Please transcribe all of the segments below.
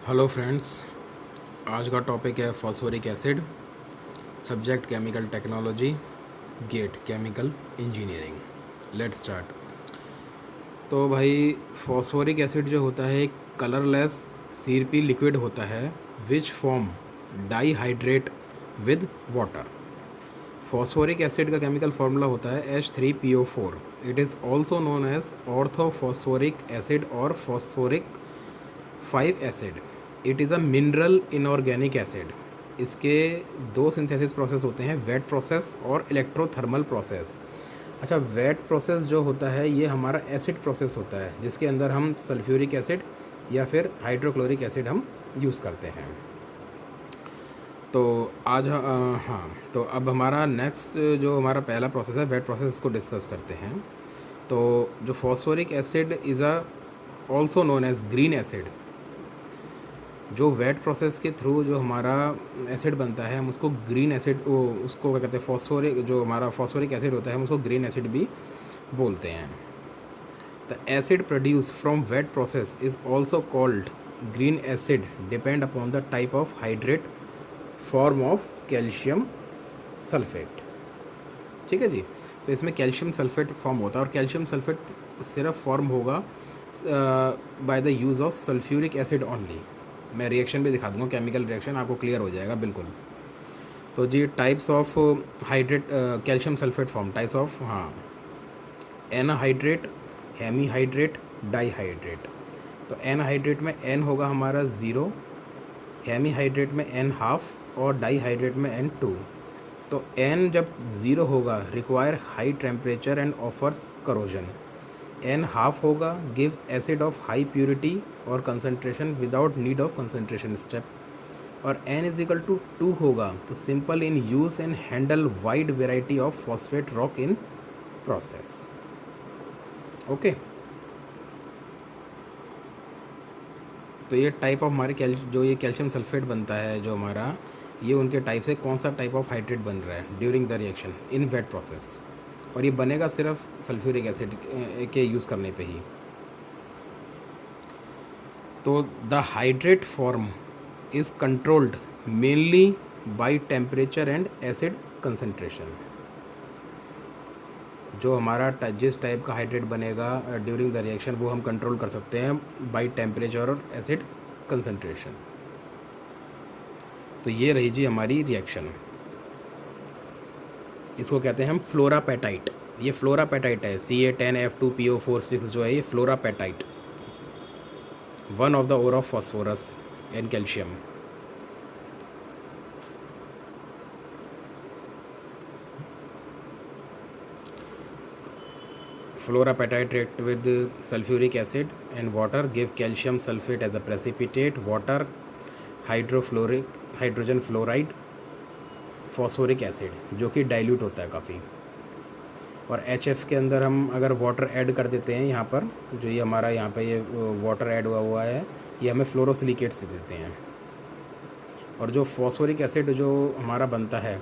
Hello friends, आज का topic है phosphoric acid. Subject chemical technology, GATE chemical engineering. Let's start. तो भाई, फॉस्फोरिक एसिड जो होता है एक कलरलेस सीरपी लिक्विड होता है which form dihydrate with water. Phosphoric acid का केमिकल फार्मूला होता है H3PO4। It is also known as orthophosphoric acid और phosphoric 5 acid. It is a mineral inorganic acid. इसके दो सिंथेसिस प्रोसेस होते हैं, वेट प्रोसेस और इलेक्ट्रोथर्मल प्रोसेस। अच्छा, वेट प्रोसेस जो होता है ये हमारा एसिड प्रोसेस होता है जिसके अंदर हम सल्फ्यूरिक एसिड या फिर हाइड्रोक्लोरिक एसिड हम यूज़ करते हैं। तो आज हाँ, तो अब हमारा नेक्स्ट जो हमारा पहला प्रोसेस है वेट प्रोसेस, को डिस्कस करते हैं। तो जो phosphoric acid is a also known as green acid. जो वेट प्रोसेस के थ्रू जो हमारा एसिड बनता है हम उसको ग्रीन एसिड, वो उसको क्या कहते हैं, फॉस्फोरिक, जो हमारा फॉस्फोरिक एसिड होता है हम उसको ग्रीन एसिड भी बोलते हैं। The acid produce from wet process is also called green acid depend upon the type of hydrate form of calcium sulphate. ठीक है जी। तो इसमें कैल्शियम सल्फेट फॉर्म होता है और कैल्शियम सल्फेट सिर्फ फॉर्म होगा by the use of sulphuric acid only. मैं रिएक्शन भी दिखा दूँगा, केमिकल रिएक्शन आपको क्लियर हो जाएगा बिल्कुल। तो जी, types of hydrate calcium sulphate form, types of, हाँ, एनहाइड्रेट, हेमीहाइड्रेट, डाईहाइड्रेट। तो एनहाइड्रेट में एन होगा हमारा 0, हेमीहाइड्रेट में एन हाफ और डाईहाइड्रेट में एन 2। तो एन जब 0 होगा require high temperature and offers corrosion. N half होगा give acid of high purity और concentration without need of concentration step. और n इज इक्वल टू 2 होगा तो simple in use and handle wide variety of phosphate rock in process. Okay, तो ये type of हमारे जो ये कैल्शियम सल्फेट बनता है जो हमारा, ये उनके टाइप से कौन सा टाइप ऑफ हाइड्रेट बन रहा है during the reaction in wet process. और ये बनेगा सिर्फ सल्फ्यूरिक एसिड के यूज़ करने पे ही। तो the hydrate form is controlled mainly by temperature and acid concentration. जो हमारा जिस टाइप का हाइड्रेट बनेगा ड्यूरिंग द रिएक्शन वो हम कंट्रोल कर सकते हैं बाय टेम्परेचर और एसिड कंसंट्रेशन। तो ये रही जी हमारी रिएक्शन। इसको कहते हैं हम फ्लोरापेटाइट। ये फ्लोरापेटाइट है, Ca10F2PO4 6 जो है ये fluorapatite, one of the ore of phosphorus and calcium. Fluorapatite react with sulfuric acid and water give calcium sulfate as a precipitate, water, hydrogen fluoride, phosphoric acid जो कि डाइल्यूट होता है काफ़ी। और HF के अंदर हम अगर वाटर ऐड कर देते हैं, यहाँ पर जो ये हमारा यहाँ पे ये वाटर ऐड हुआ है ये हमें फ्लोरोसिलिकेट से देते हैं। और जो फॉस्फोरिक एसिड जो हमारा बनता है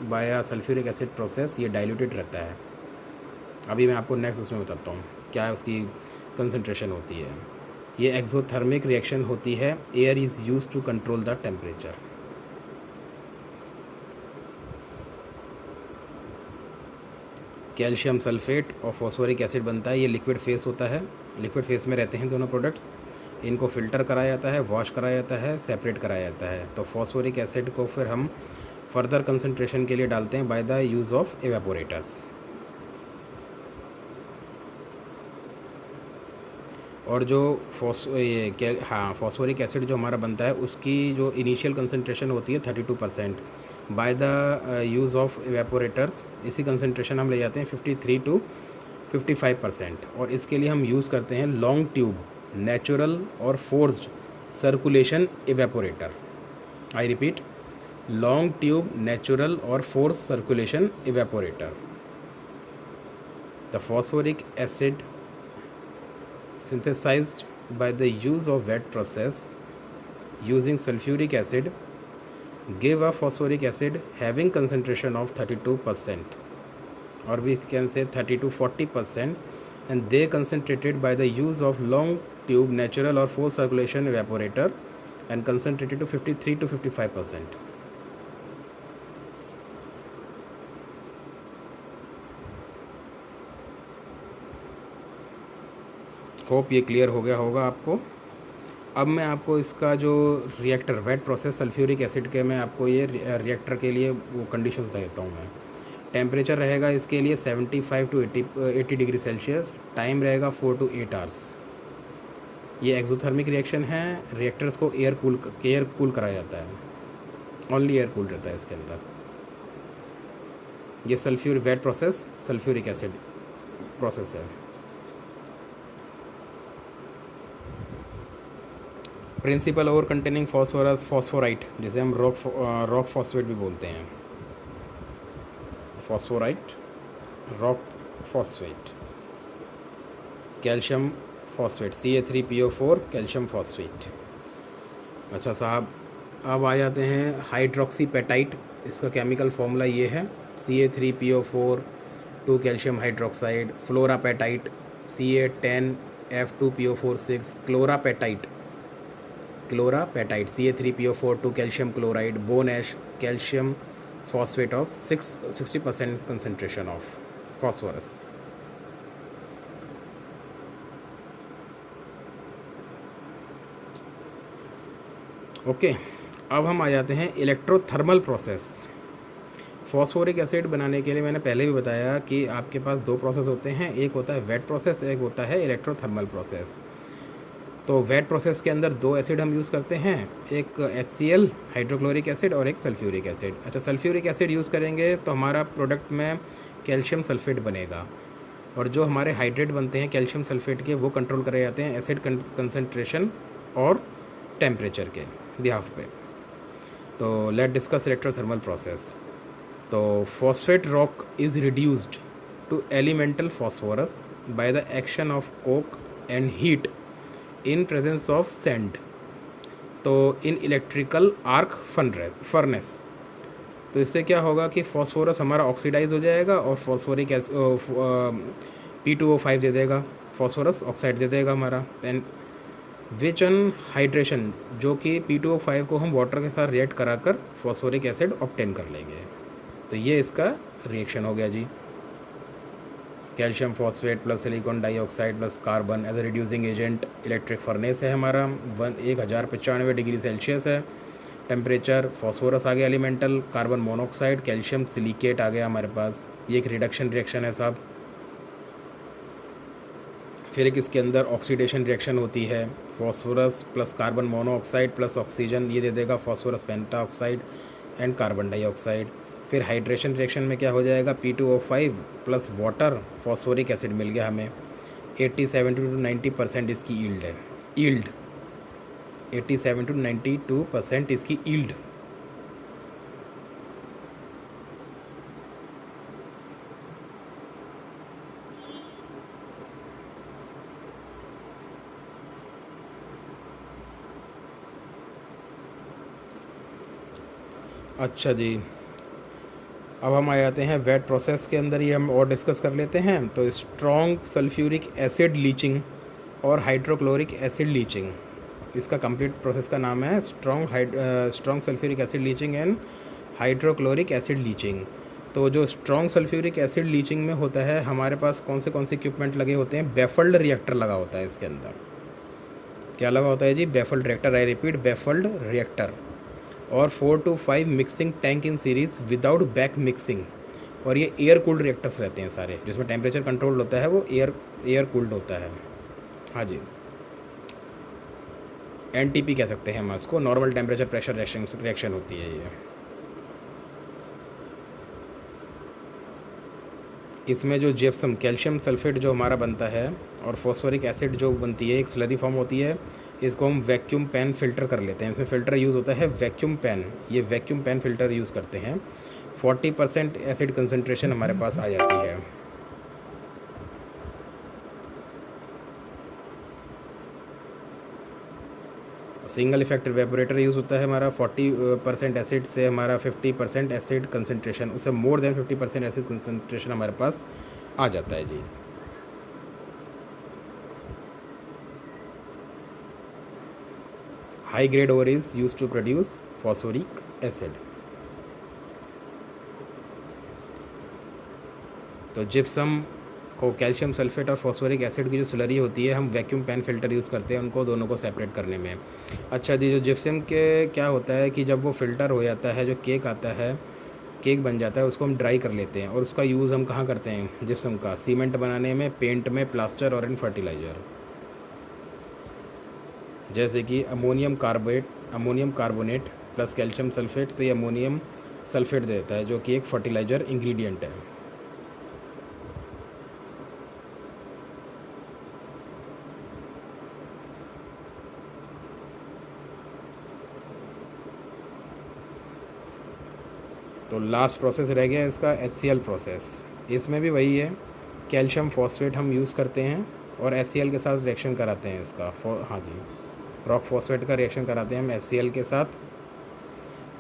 बाया सल्फ्यूरिक एसिड प्रोसेस, ये डाइल्यूटेड रहता है। अभी मैं आपको नेक्स्ट उसमें बताता हूँ क्या उसकी कंसंट्रेशन होती है। ये एक्सोथर्मिक रिएक्शन होती है, air is used to control the temperature. Calcium sulphate और फॉस्फोरिक एसिड बनता है, ये लिक्विड फेस होता है। लिक्विड फेस में रहते हैं दोनों प्रोडक्ट्स। इनको फ़िल्टर कराया जाता है, वॉश कराया जाता है, सेपरेट कराया जाता है। तो फॉस्फोरिक एसिड को फिर हम फर्दर कंसंट्रेशन के लिए डालते हैं बाय द यूज़ ऑफ एवेपोरेटर्स। और जो फॉस्फोरिक एसिड जो हमारा बनता है उसकी जो इनिशियल कंसंट्रेशन होती है 32%। बाय द यूज़ ऑफ एवेपोरेटर्स इसी कंसंट्रेशन हम ले जाते हैं 53 to 55%। और इसके लिए हम यूज़ करते हैं लॉन्ग ट्यूब नेचुरल और forced circulation evaporator. I repeat, long tube natural और force circulation evaporator. The phosphoric acid synthesized by the use of wet process using sulfuric acid give a phosphoric acid having concentration of 32%, or we can say 30 to 40%, and they concentrated by the use of long tube natural और force circulation evaporator and concentrated to 53 to 55%. Hope ये clear हो गया होगा आपको. अब मैं आपको इसका जो reactor wet process sulphuric acid के मैं आपको ये रिएक्टर के लिए वो कंडीशन देता हूँ मैं. टेम्परेचर रहेगा इसके लिए 75 to 80 डिग्री सेल्सियस. टाइम रहेगा 4 to 8 आवर्स. ये एक्सोथर्मिक रिएक्शन है. रिएक्टर्स को एयर कूल कराया जाता है. ओनली एयर कूल रहता है इसके अंदर. ये sulphur wet process sulphuric acid process है. Principal over containing phosphorus phosphorite, जिसे हम रॉक फॉस्फेट भी बोलते हैं. Phosphorite, rock phosphate, calcium phosphate Ca3PO4 calcium phosphate. अच्छा साहब, अब आ जाते हैं हाइड्रोक्सीपेटाइट. इसका केमिकल फॉर्मूला ये है Ca3PO4 2 calcium hydroxide. Fluorapatite Ca10F2PO4 6 chlorapatite Ca3PO4 2 calcium chloride. Bone ash calcium phosphate of 60% concentration of phosphorus. Okay, अब हम आ जाते हैं इलेक्ट्रोथर्मल प्रोसेस. फॉस्फोरिक एसिड बनाने के लिए मैंने पहले भी बताया कि आपके पास दो प्रोसेस होते हैं. एक होता है वेट प्रोसेस, एक होता है इलेक्ट्रोथर्मल प्रोसेस. तो वेट प्रोसेस के अंदर दो एसिड हम यूज़ करते हैं, एक HCl हाइड्रोक्लोरिक एसिड और एक सल्फ्यूरिक एसिड. अच्छा, सल्फ्यूरिक एसिड यूज़ करेंगे तो हमारा प्रोडक्ट में कैल्शियम सल्फेट बनेगा. और जो हमारे हाइड्रेट बनते हैं कैल्शियम सल्फेट के, वो कंट्रोल करे जाते हैं एसिड कंसनट्रेशन और टेम्परेचर के बिहाफ पे. तो लेट डिस्कस इलेक्ट्रोथर्मल प्रोसेस. तो phosphate rock is reduced to elemental phosphorus by the action of coke and heat in presence of sand. तो इन इलेक्ट्रिकल आर्क फर्नेस. तो इससे क्या होगा कि फॉस्फोरस हमारा ऑक्सीडाइज हो जाएगा और फॉस्फोरिक P2O5 दे देगा, फॉस्फोरस ऑक्साइड दे देगा हमारा. एंड विच एन हाइड्रेशन, जो कि P2O5 को हम वाटर के साथ रिएक्ट कराकर फॉस्फोरिक एसिड ऑब्टेन कर लेंगे. तो ये इसका रिएक्शन हो गया जी. Calcium phosphate plus silicon dioxide plus carbon as a reducing agent. Electric furnace है हमारा. 1095 डिग्री सेल्सियस है टेम्परेचर. फॉस्फोरस आ गया elemental, carbon monoxide, calcium silicate आ गया हमारे पास. ये एक रिडक्शन रिएक्शन है साहब. फिर एक इसके अंदर ऑक्सीडेशन रिएक्शन होती है. Phosphorus plus carbon monoxide plus oxygen, ये दे देगा phosphorus pentaoxide and carbon dioxide. फिर हाइड्रेशन रिएक्शन में क्या हो जाएगा, P2O5 plus water, phosphoric acid मिल गया हमें. 87 to 90% इसकी ईल्ड 87 to 92% इसकी ईल्ड. अच्छा जी, अब हम आ जाते हैं वेट प्रोसेस के अंदर. ये हम और डिस्कस कर लेते हैं. तो स्ट्रॉन्ग सल्फ्यूरिक एसिड लीचिंग और हाइड्रोक्लोरिक एसिड लीचिंग, इसका कंप्लीट प्रोसेस का नाम है strong sulphuric acid leaching and hydrochloric acid leaching. तो जो स्ट्रॉन्ग सल्फ्यूरिक एसिड लीचिंग में होता है, हमारे पास कौन से इक्विपमेंट लगे होते हैं, बेफल्ड रिएक्टर लगा होता है इसके अंदर. क्या लगा होता है जी, baffled reactor. I repeat, baffled reactor. और 4 to 5 mixing tank in series without back mixing. और ये एयर कूल्ड रिएक्टर्स रहते हैं सारे, जिसमें टेम्परेचर कंट्रोल होता है, वो एयर कूल्ड होता है. हाँ जी, NTP कह सकते हैं हम इसको, नॉर्मल टेम्परेचर प्रेशर रिएक्शन होती है ये. इसमें जो जिप्सम कैल्शियम सल्फेट जो हमारा बनता है और फॉस्फोरिक एसिड जो बनती है, एक स्लरी फॉर्म होती है. इसको हम वैक्यूम पैन फ़िल्टर कर लेते हैं. इसमें फ़िल्टर यूज़ होता है वैक्यूम पैन. ये वैक्यूम पैन फ़िल्टर यूज़ करते हैं. 40% एसिड कंसनट्रेशन हमारे पास आ जाती है. सिंगल इफेक्ट इवेपोरेटर यूज़ होता है हमारा. 40% एसिड से हमारा 50% एसिड कंसनट्रेशन, उससे मोर देन 50% एसिड कंसनट्रेशन हमारे पास आ जाता है जी. High grade ore is use to produce phosphoric acid. तो जिप्सम को कैल्शियम सल्फेट और फॉस्फोरिक एसिड की जो स्लरी होती है, हम वैक्यूम पैन फिल्टर यूज़ करते हैं उनको दोनों को सेपरेट करने में। अच्छा जी, जो जिप्सम के क्या होता है कि जब वो फ़िल्टर हो जाता है, जो केक आता है, केक बन जाता है, उसको हम ड्राई कर लेते हैं और उसका यूज़ हम कहाँ करते हैं जिप्सम का? सीमेंट बनाने में, पेंट में, प्लास्टर और इन फर्टिलाइज़र। जैसे कि ammonium carbonate plus calcium sulphate, तो ये अमोनियम सल्फेट देता है जो कि एक फर्टिलाइज़र इंग्रेडिएंट है। तो लास्ट प्रोसेस रह गया इसका HCl प्रोसेस। इसमें भी वही है, कैल्शियम फॉस्फेट हम यूज़ करते हैं और HCl के साथ रिएक्शन कराते हैं इसका। हाँ जी, रॉक फॉस्फेट का रिएक्शन कराते हैं हम HCl के साथ,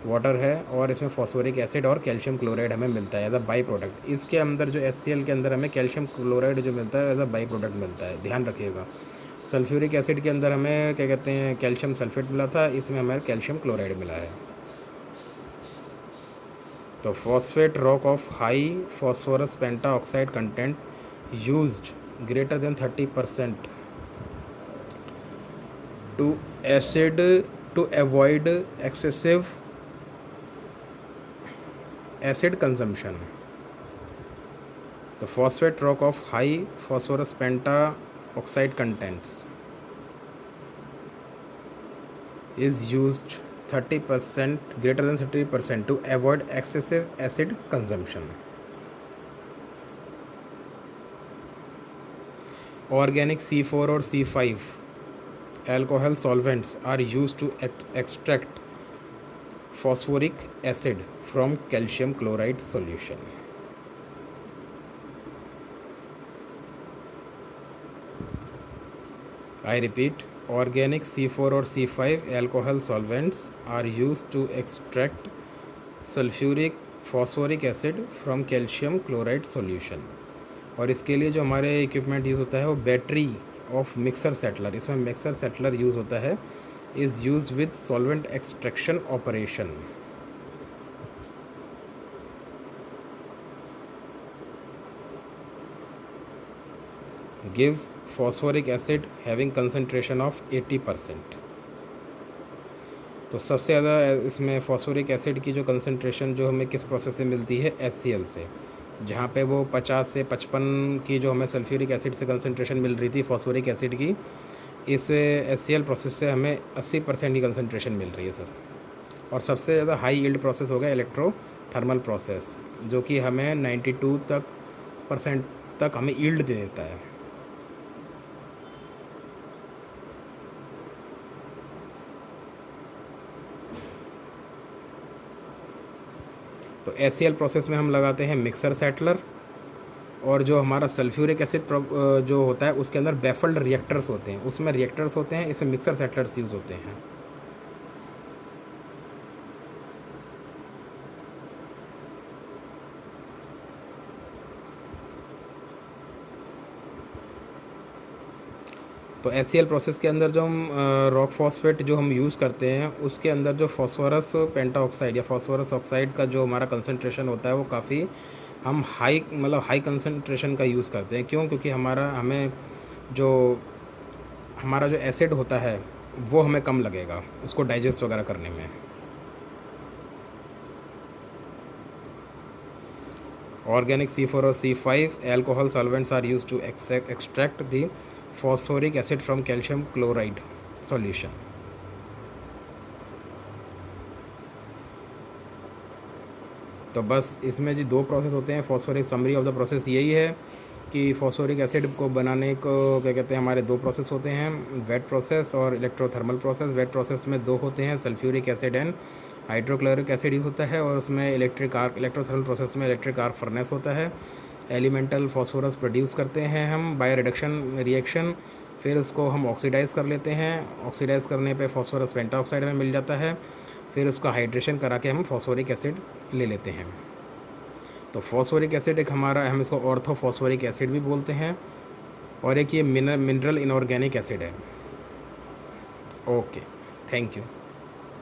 वाटर है, और इसमें फॉस्फोरिक एसिड और कैल्शियम क्लोराइड हमें मिलता है एज अ बाई प्रोडक्ट। इसके अंदर जो HCl के अंदर हमें कैल्शियम क्लोराइड जो मिलता है एज अ बाई प्रोडक्ट मिलता है, ध्यान रखिएगा। सल्फ्यूरिक एसिड के अंदर हमें क्या कहते हैं, कैल्शियम सल्फेट मिला था, इसमें हमें कैल्शियम क्लोराइड मिला है। तो phosphate rock of high phosphorus penta oxide content used greater than 30% to acid to avoid excessive acid consumption. The phosphate rock of high phosphorus penta oxide contents is used 30% greater than 30% to avoid excessive acid consumption. Organic C4 or C5 alcohol solvents are used to extract phosphoric acid from calcium chloride solution. I repeat, organic C4 or C5 alcohol solvents are used to extract phosphoric acid from calcium chloride solution. और इसके लिए जो हमारे equipment use होता है वो battery of mixer settler, इसमें mixer settler use होता है, is used with solvent extraction operation. Gives phosphoric acid having concentration of 80%। तो सबसे ज़्यादा इसमें फॉस्फोरिक एसिड की जो कंसनट्रेशन जो हमें किस प्रोसेस से मिलती है? HCl से, जहाँ पे वो 50 से 55 की जो हमें सल्फ्यूरिक एसिड से कंसनट्रेशन मिल रही थी फॉस्फोरिक एसिड की, इस HCl प्रोसेस से हमें 80% की कंसनट्रेशन मिल रही है सर। और सबसे ज़्यादा हाई यील्ड प्रोसेस होगा इलेक्ट्रो थर्मल प्रोसेस, जो कि हमें 92% तक हमें यील्ड दे देता है। तो HCl प्रोसेस में हम लगाते हैं मिक्सर सेटलर, और जो हमारा सल्फ्यूरिक एसिड जो होता है उसके अंदर बैफल्ड रिएक्टर्स होते हैं, उसमें रिएक्टर्स होते हैं, इसमें मिक्सर सेटलर्स यूज़ होते हैं। तो HCl प्रोसेस के अंदर जो हम रॉक फॉस्फेट जो हम यूज़ करते हैं उसके अंदर जो फॉस्फोरस पेंटाऑक्साइड या फॉस्फोरस ऑक्साइड का जो हमारा कंसनट्रेशन होता है वो काफ़ी हम हाई कंसनट्रेशन का यूज़ करते हैं। क्यों? क्योंकि हमें जो हमारा जो एसिड होता है वो हमें कम लगेगा उसको डाइजेस्ट वगैरह करने में। ऑर्गेनिक C4 और C5 alcohol solvents are used to extract the phosphoric acid from calcium chloride solution. तो बस इसमें जी 2 प्रोसेस होते हैं। Phosphoric summary of the process यही है कि फॉस्फोरिक एसिड को बनाने को क्या कहते हैं, हमारे 2 प्रोसेस होते हैं, वेट प्रोसेस और इलेक्ट्रोथर्मल प्रोसेस। वेट प्रोसेस में 2 होते हैं, sulphuric acid and hydrochloric acid use होता है, और उसमें इलेक्ट्रोथर्मल प्रोसेस में इलेक्ट्रिक आर्क फर्नेस होता है। एलिमेंटल फॉस्फोरस प्रोड्यूस करते हैं हम बाय रिडक्शन रिएक्शन, फिर उसको हम ऑक्सीडाइज़ कर लेते हैं। ऑक्सीडाइज़ करने पे फॉस्फोरस पेंटाऑक्साइड में मिल जाता है, फिर उसका हाइड्रेशन करा के हम फॉस्फोरिक एसिड ले लेते हैं। तो फॉस्फोरिक एसिड एक हमारा, हम इसको ऑर्थो फॉस्फोरिक एसिड भी बोलते हैं, और एक ये मिनरल इनऑर्गेनिक एसिड है। Okay, thank you.